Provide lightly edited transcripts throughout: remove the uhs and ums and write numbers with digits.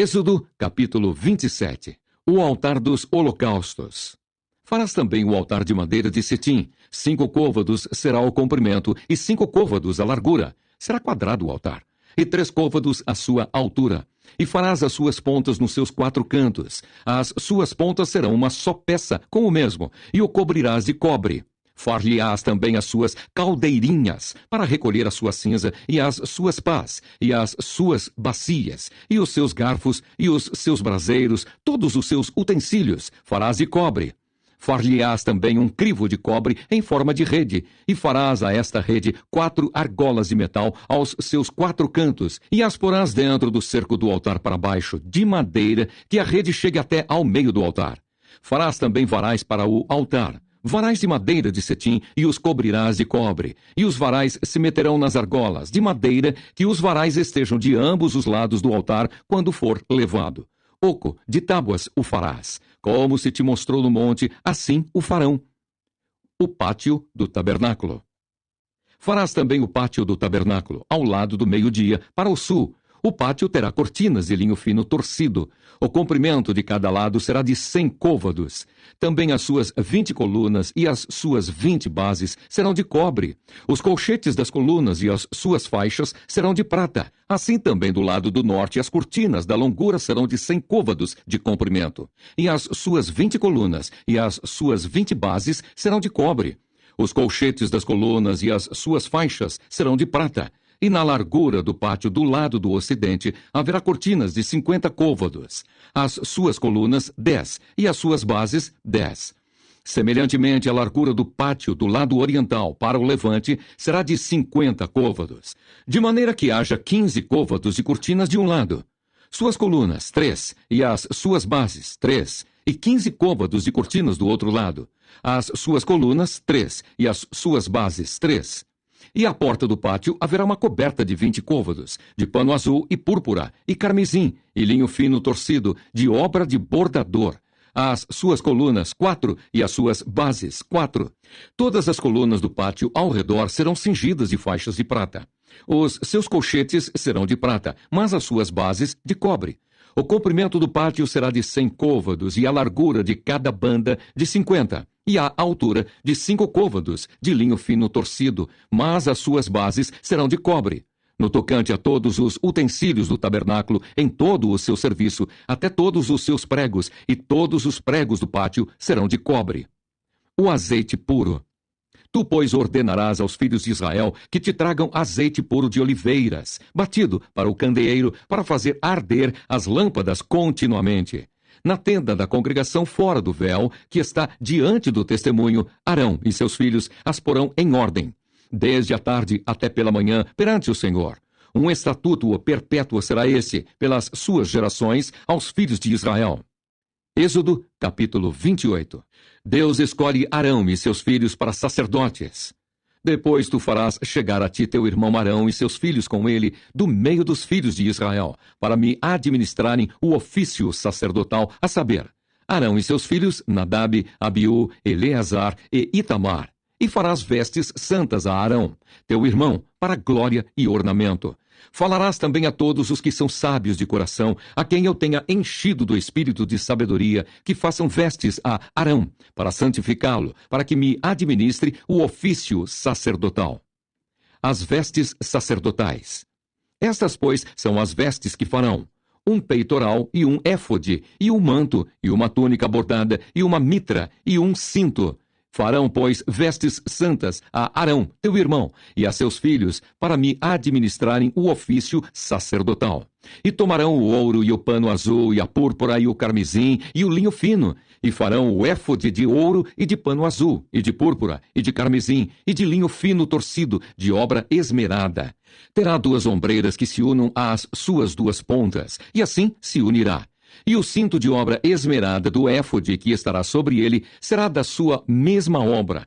Êxodo, capítulo 27. O altar dos holocaustos. Farás também o altar de madeira de cetim. 5 côvados será o comprimento e 5 côvados a largura. Será quadrado o altar. E 3 côvados a sua altura. E farás as suas pontas nos seus 4 cantos. As suas pontas serão uma só peça, com o mesmo, e o cobrirás de cobre. Far-lhe-ás também as suas caldeirinhas, para recolher a sua cinza, e as suas pás, e as suas bacias, e os seus garfos, e os seus braseiros, todos os seus utensílios, farás de cobre. Far-lhe-ás também um crivo de cobre em forma de rede, e farás a esta rede 4 argolas de metal aos seus 4 cantos, e as porás dentro do cerco do altar para baixo, de madeira, que a rede chegue até ao meio do altar. Farás também varais para o altar. Varais de madeira de cetim, e os cobrirás de cobre. E os varais se meterão nas argolas, de madeira, que os varais estejam de ambos os lados do altar, quando for levado. Oco de tábuas o farás. Como se te mostrou no monte, assim o farão. O pátio do tabernáculo. Farás também o pátio do tabernáculo, ao lado do meio-dia, para o sul. O pátio terá cortinas de linho fino torcido. O comprimento de cada lado será de 100 côvados. Também as suas 20 colunas e as suas 20 bases serão de cobre. Os colchetes das colunas e as suas faixas serão de prata. Assim também do lado do norte as cortinas da longura serão de 100 côvados de comprimento. E as suas 20 colunas e as suas 20 bases serão de cobre. Os colchetes das colunas e as suas faixas serão de prata. E na largura do pátio do lado do ocidente haverá cortinas de 50 côvados. As suas colunas, 10, e as suas bases, 10. Semelhantemente, a largura do pátio do lado oriental para o levante será de 50 côvados, de maneira que haja 15 côvados de cortinas de um lado. Suas colunas, 3, e as suas bases, 3, e 15 côvados de cortinas do outro lado. As suas colunas, 3, e as suas bases, 3. E à porta do pátio haverá uma coberta de 20 côvados, de pano azul e púrpura, e carmesim, e linho fino torcido, de obra de bordador. As suas colunas, 4, e as suas bases, 4. Todas as colunas do pátio ao redor serão cingidas de faixas de prata. Os seus colchetes serão de prata, mas as suas bases de cobre. O comprimento do pátio será de 100 côvados, e a largura de cada banda de 50, e a altura de 5 côvados, de linho fino torcido, mas as suas bases serão de cobre. No tocante a todos os utensílios do tabernáculo, em todo o seu serviço, até todos os seus pregos, e todos os pregos do pátio serão de cobre. O azeite puro. Tu, pois, ordenarás aos filhos de Israel que te tragam azeite puro de oliveiras, batido para o candeeiro, para fazer arder as lâmpadas continuamente. Na tenda da congregação fora do véu, que está diante do testemunho, Arão e seus filhos as porão em ordem, desde a tarde até pela manhã, perante o Senhor. Um estatuto perpétuo será esse, pelas suas gerações, aos filhos de Israel. Êxodo, capítulo 28. Deus escolhe Arão e seus filhos para sacerdotes. Depois tu farás chegar a ti teu irmão Arão e seus filhos com ele, do meio dos filhos de Israel, para me administrarem o ofício sacerdotal, a saber, Arão e seus filhos, Nadab, Abiú, Eleazar e Itamar. E farás vestes santas a Arão, teu irmão, para glória e ornamento. Falarás também a todos os que são sábios de coração, a quem eu tenha enchido do espírito de sabedoria, que façam vestes a Arão, para santificá-lo, para que me administre o ofício sacerdotal. As vestes sacerdotais. Estas, pois, são as vestes que farão: um peitoral e um éfode, e um manto, e uma túnica bordada, e uma mitra, e um cinto. Farão, pois, vestes santas a Arão, teu irmão, e a seus filhos, para me administrarem o ofício sacerdotal. E tomarão o ouro e o pano azul, e a púrpura e o carmesim, e o linho fino, e farão o éfode de ouro e de pano azul, e de púrpura, e de carmesim, e de linho fino torcido, de obra esmerada. Terá 2 ombreiras que se unam às suas 2 pontas, e assim se unirá. E o cinto de obra esmerada do éfode que estará sobre ele será da sua mesma obra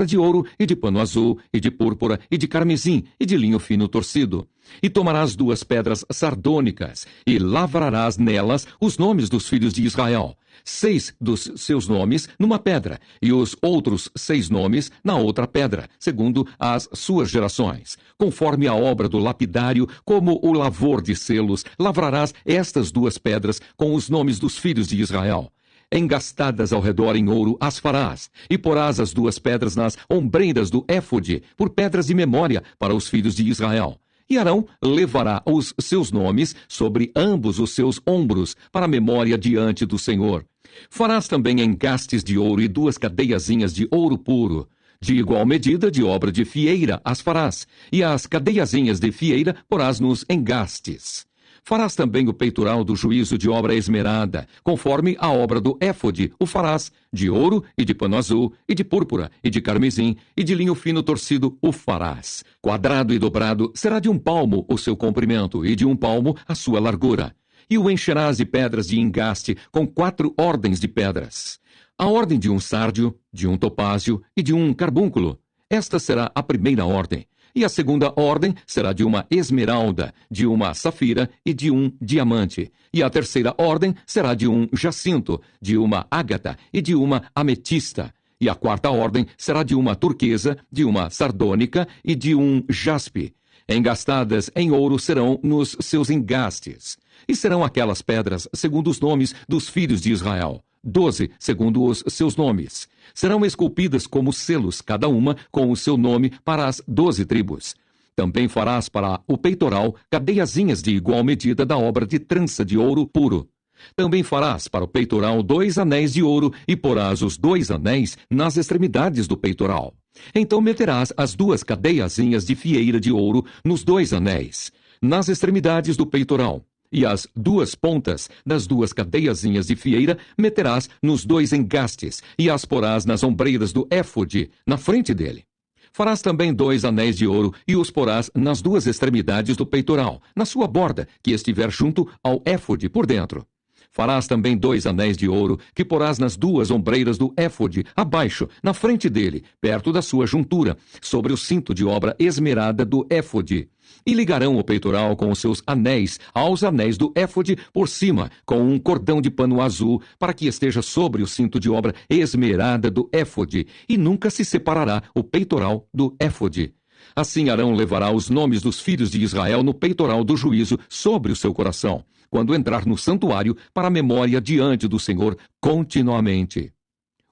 de ouro e de pano azul, e de púrpura, e de carmesim, e de linho fino torcido. E tomarás 2 pedras sardônicas, e lavrarás nelas os nomes dos filhos de Israel, 6 dos seus nomes numa pedra, e os outros 6 nomes na outra pedra, segundo as suas gerações. Conforme a obra do lapidário, como o lavor de selos, lavrarás estas 2 pedras com os nomes dos filhos de Israel. Engastadas ao redor em ouro as farás, e porás as 2 pedras nas ombreiras do éfode, por pedras de memória para os filhos de Israel. E Arão levará os seus nomes sobre ambos os seus ombros, para memória diante do Senhor. Farás também engastes de ouro e 2 cadeiazinhas de ouro puro. De igual medida de obra de fieira as farás, e as cadeiazinhas de fieira porás nos engastes. Farás também o peitoral do juízo de obra esmerada, conforme a obra do éfode, o farás, de ouro e de pano azul, e de púrpura, e de carmesim, e de linho fino torcido o farás. Quadrado e dobrado será de 1 palmo o seu comprimento, e de 1 palmo a sua largura. E o encherás de pedras de engaste, com 4 ordens de pedras. A ordem de 1 sárdio, de 1 topázio e de 1 carbúnculo. Esta será a primeira ordem. E a segunda ordem será de 1 esmeralda, de 1 safira e de 1 diamante. E a terceira ordem será de 1 jacinto, de 1 ágata e de 1 ametista. E a quarta ordem será de 1 turquesa, de 1 sardônica e de 1 jaspe. Engastadas em ouro serão nos seus engastes. E serão aquelas pedras segundo os nomes dos filhos de Israel. 12, segundo os seus nomes. Serão esculpidas como selos, cada uma com o seu nome para as 12 tribos. Também farás para o peitoral cadeiazinhas de igual medida da obra de trança de ouro puro. Também farás para o peitoral 2 anéis de ouro e porás os 2 anéis nas extremidades do peitoral. Então meterás as 2 cadeiazinhas de fieira de ouro nos 2 anéis, nas extremidades do peitoral. E as 2 pontas das 2 cadeiazinhas de fieira meterás nos 2 engastes, e as porás nas ombreiras do éfode, na frente dele. Farás também 2 anéis de ouro, e os porás nas 2 extremidades do peitoral, na sua borda, que estiver junto ao éfode por dentro. Farás também 2 anéis de ouro, que porás nas 2 ombreiras do éfode, abaixo, na frente dele, perto da sua juntura, sobre o cinto de obra esmerada do éfode. E ligarão o peitoral com os seus anéis aos anéis do éfode por cima, com um cordão de pano azul, para que esteja sobre o cinto de obra esmerada do éfode, e nunca se separará o peitoral do éfode. Assim Arão levará os nomes dos filhos de Israel no peitoral do juízo sobre o seu coração, quando entrar no santuário para a memória diante do Senhor continuamente.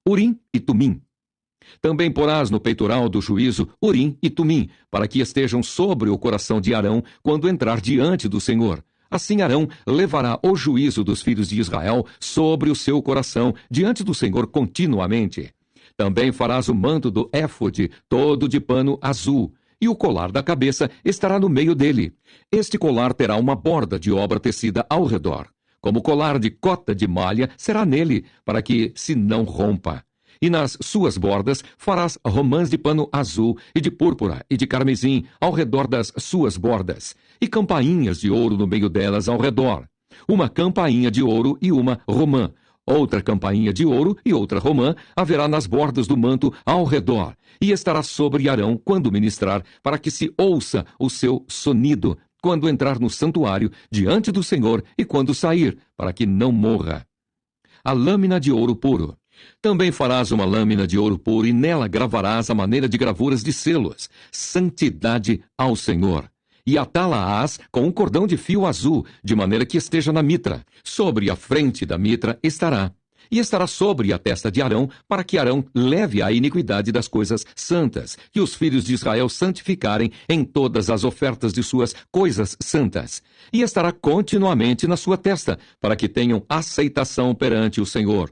Urim e Tumim. Também porás no peitoral do juízo Urim e Tumim, para que estejam sobre o coração de Arão quando entrar diante do Senhor. Assim Arão levará o juízo dos filhos de Israel sobre o seu coração diante do Senhor continuamente. Também farás o manto do éfode, todo de pano azul, e o colar da cabeça estará no meio dele. Este colar terá uma borda de obra tecida ao redor. Como colar de cota de malha será nele, para que se não rompa. E nas suas bordas farás romãs de pano azul e de púrpura e de carmesim ao redor das suas bordas, e campainhas de ouro no meio delas ao redor. Uma campainha de ouro e uma romã. Outra campainha de ouro e outra romã haverá nas bordas do manto ao redor, e estará sobre Arão quando ministrar, para que se ouça o seu sonido, quando entrar no santuário diante do Senhor e quando sair, para que não morra. A lâmina de ouro puro. Também farás uma lâmina de ouro puro, e nela gravarás a maneira de gravuras de selos, santidade ao Senhor. E atá-la-ás com um cordão de fio azul, de maneira que esteja na mitra. Sobre a frente da mitra estará. E estará sobre a testa de Arão, para que Arão leve a iniquidade das coisas santas, que os filhos de Israel santificarem em todas as ofertas de suas coisas santas. E estará continuamente na sua testa, para que tenham aceitação perante o Senhor.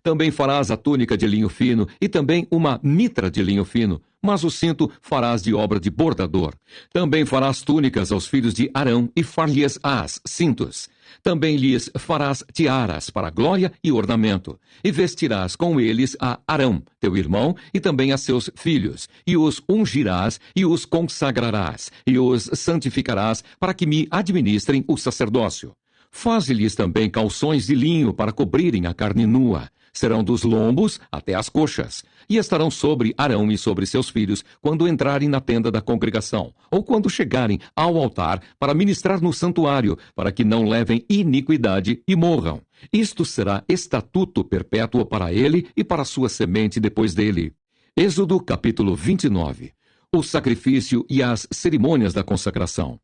Também farás a túnica de linho fino e também uma mitra de linho fino, mas o cinto farás de obra de bordador. Também farás túnicas aos filhos de Arão e far-lhes-ás cintos. Também lhes farás tiaras para glória e ornamento, e vestirás com eles a Arão, teu irmão, e também a seus filhos, e os ungirás e os consagrarás, e os santificarás para que me administrem o sacerdócio. Faze-lhes também calções de linho para cobrirem a carne nua. Serão dos lombos até as coxas, e estarão sobre Arão e sobre seus filhos quando entrarem na tenda da congregação, ou quando chegarem ao altar para ministrar no santuário, para que não levem iniquidade e morram. Isto será estatuto perpétuo para ele e para sua semente depois dele. Êxodo capítulo 29. O sacrifício e as cerimônias da consagração.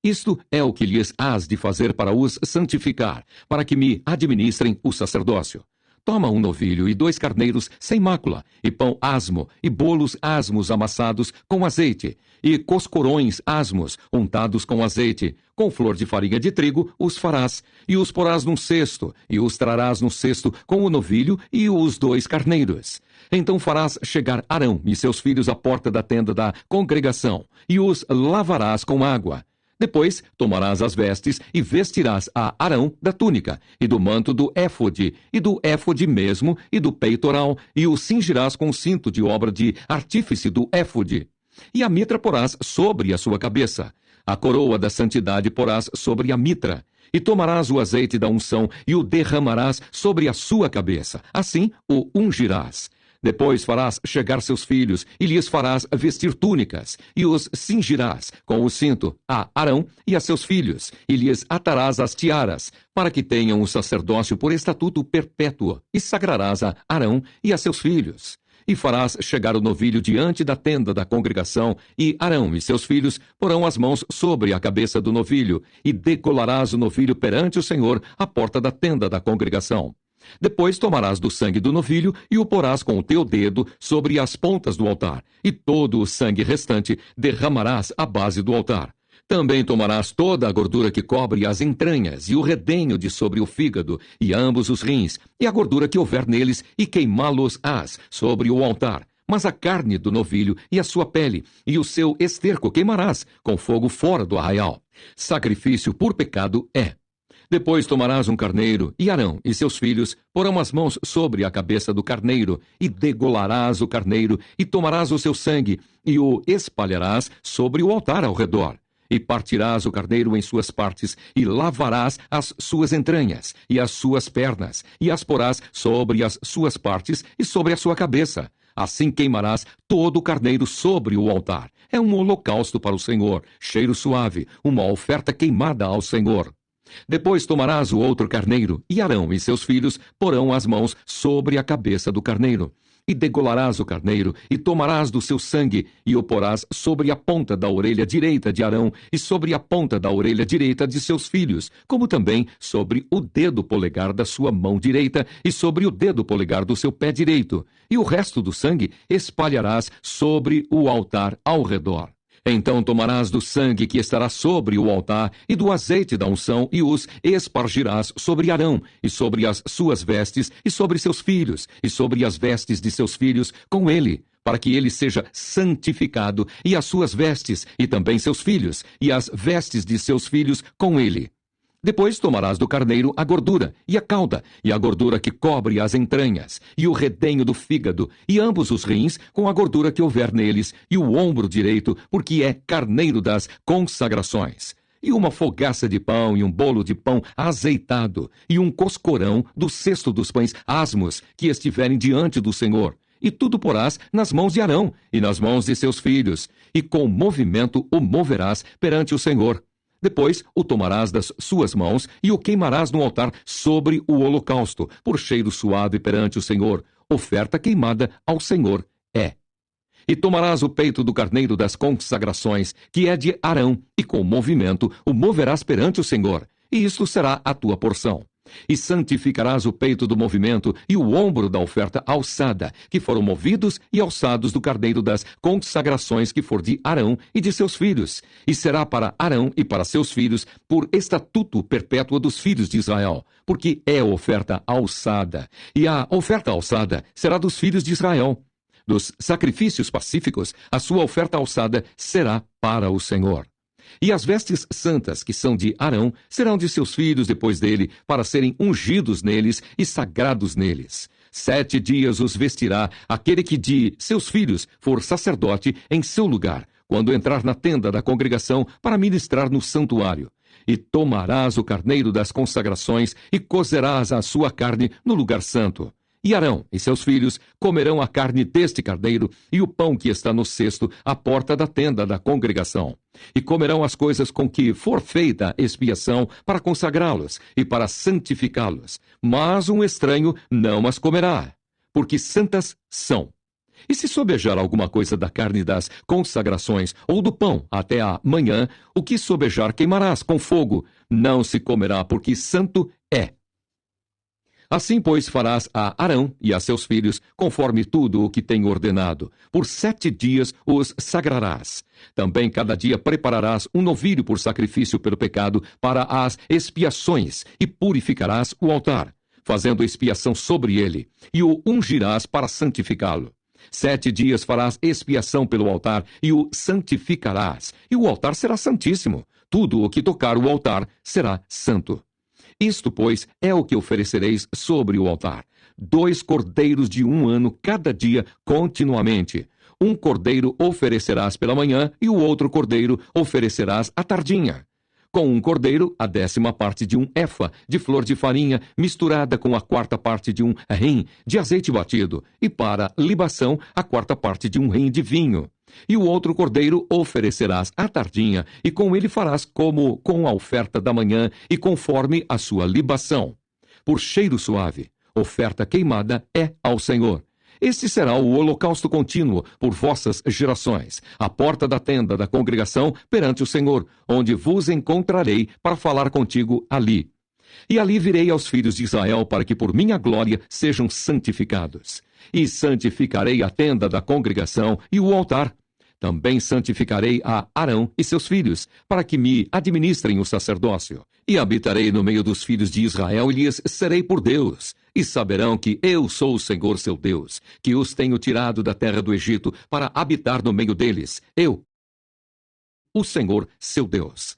Isto é o que lhes hás de fazer para os santificar, para que me administrem o sacerdócio. Toma um novilho e 2 carneiros sem mácula, e pão asmo, e bolos asmos amassados com azeite, e coscorões asmos untados com azeite. Com flor de farinha de trigo os farás, e os porás num cesto, e os trarás no cesto com o novilho e os 2 carneiros. Então farás chegar Arão e seus filhos à porta da tenda da congregação, e os lavarás com água. Depois tomarás as vestes e vestirás a Arão da túnica, e do manto do éfode, e do éfode mesmo, e do peitoral, e o cingirás com o cinto de obra de artífice do éfode. E a mitra porás sobre a sua cabeça. A coroa da santidade porás sobre a mitra. E tomarás o azeite da unção e o derramarás sobre a sua cabeça. Assim o ungirás. Depois farás chegar seus filhos, e lhes farás vestir túnicas, e os cingirás com o cinto a Arão e a seus filhos, e lhes atarás as tiaras, para que tenham o sacerdócio por estatuto perpétuo, e sagrarás a Arão e a seus filhos. E farás chegar o novilho diante da tenda da congregação, e Arão e seus filhos porão as mãos sobre a cabeça do novilho, e degolarás o novilho perante o Senhor à porta da tenda da congregação. Depois tomarás do sangue do novilho e o porás com o teu dedo sobre as pontas do altar, e todo o sangue restante derramarás à base do altar. Também tomarás toda a gordura que cobre as entranhas, e o redenho de sobre o fígado, e ambos os rins, e a gordura que houver neles, e queimá-los-ás sobre o altar. Mas a carne do novilho e a sua pele, e o seu esterco queimarás com fogo fora do arraial. Sacrifício por pecado é. Depois tomarás um carneiro, e Arão e seus filhos porão as mãos sobre a cabeça do carneiro, e degolarás o carneiro, e tomarás o seu sangue, e o espalharás sobre o altar ao redor. E partirás o carneiro em suas partes, e lavarás as suas entranhas, e as suas pernas, e as porás sobre as suas partes e sobre a sua cabeça. Assim queimarás todo o carneiro sobre o altar. É um holocausto para o Senhor, cheiro suave, uma oferta queimada ao Senhor. Depois tomarás o outro carneiro, e Arão e seus filhos porão as mãos sobre a cabeça do carneiro. E degolarás o carneiro, e tomarás do seu sangue, e o porás sobre a ponta da orelha direita de Arão, e sobre a ponta da orelha direita de seus filhos, como também sobre o dedo polegar da sua mão direita, e sobre o dedo polegar do seu pé direito. E o resto do sangue espalharás sobre o altar ao redor. Então tomarás do sangue que estará sobre o altar e do azeite da unção e os espargirás sobre Arão e sobre as suas vestes e sobre seus filhos e sobre as vestes de seus filhos com ele, para que ele seja santificado, e as suas vestes e também seus filhos e as vestes de seus filhos com ele. Depois tomarás do carneiro a gordura, e a cauda, e a gordura que cobre as entranhas, e o redenho do fígado, e ambos os rins, com a gordura que houver neles, e o ombro direito, porque é carneiro das consagrações. E uma fogaça de pão, e um bolo de pão azeitado, e um coscorão do cesto dos pães asmos, que estiverem diante do Senhor. E tudo porás nas mãos de Arão, e nas mãos de seus filhos, e com movimento o moverás perante o Senhor. Depois o tomarás das suas mãos e o queimarás no altar sobre o holocausto, por cheiro suave perante o Senhor. Oferta queimada ao Senhor é. E tomarás o peito do carneiro das consagrações, que é de Arão, e com movimento o moverás perante o Senhor. E isto será a tua porção. E santificarás o peito do movimento e o ombro da oferta alçada, que foram movidos e alçados do carneiro das consagrações que for de Arão e de seus filhos. E será para Arão e para seus filhos por estatuto perpétuo dos filhos de Israel, porque é oferta alçada. E a oferta alçada será dos filhos de Israel. Dos sacrifícios pacíficos, a sua oferta alçada será para o Senhor. E as vestes santas, que são de Arão, serão de seus filhos depois dele, para serem ungidos neles e sagrados neles. 7 dias os vestirá aquele que de seus filhos for sacerdote em seu lugar, quando entrar na tenda da congregação para ministrar no santuário. E tomarás o carneiro das consagrações e cozerás a sua carne no lugar santo. E Arão e seus filhos comerão a carne deste carneiro e o pão que está no cesto à porta da tenda da congregação. E comerão as coisas com que for feita a expiação para consagrá-los e para santificá-los. Mas um estranho não as comerá, porque santas são. E se sobejar alguma coisa da carne das consagrações ou do pão até a manhã, o que sobejar queimarás com fogo. Não se comerá, porque santo é. Assim, pois, farás a Arão e a seus filhos, conforme tudo o que tenho ordenado. Por 7 dias os sagrarás. Também cada dia prepararás um novilho por sacrifício pelo pecado para as expiações, e purificarás o altar, fazendo expiação sobre ele, e o ungirás para santificá-lo. 7 dias farás expiação pelo altar, e o santificarás, e o altar será santíssimo. Tudo o que tocar o altar será santo. Isto, pois, é o que oferecereis sobre o altar: 2 cordeiros de 1 ano cada dia continuamente. Um cordeiro oferecerás pela manhã, e o outro cordeiro oferecerás à tardinha. Com um cordeiro, a 10ª parte de 1 efa de flor de farinha, misturada com a 4ª parte de 1 rim de azeite batido, e para libação, a 4ª parte de 1 rim de vinho. E o outro cordeiro oferecerás à tardinha, e com ele farás como com a oferta da manhã, e conforme a sua libação. Por cheiro suave, oferta queimada é ao Senhor. Este será o holocausto contínuo por vossas gerações, à porta da tenda da congregação perante o Senhor, onde vos encontrarei para falar contigo ali. E ali virei aos filhos de Israel para que por minha glória sejam santificados. E santificarei a tenda da congregação e o altar. Também santificarei a Arão e seus filhos, para que me administrem o sacerdócio. E habitarei no meio dos filhos de Israel e lhes serei por Deus. E saberão que eu sou o Senhor seu Deus, que os tenho tirado da terra do Egito para habitar no meio deles. Eu, o Senhor seu Deus.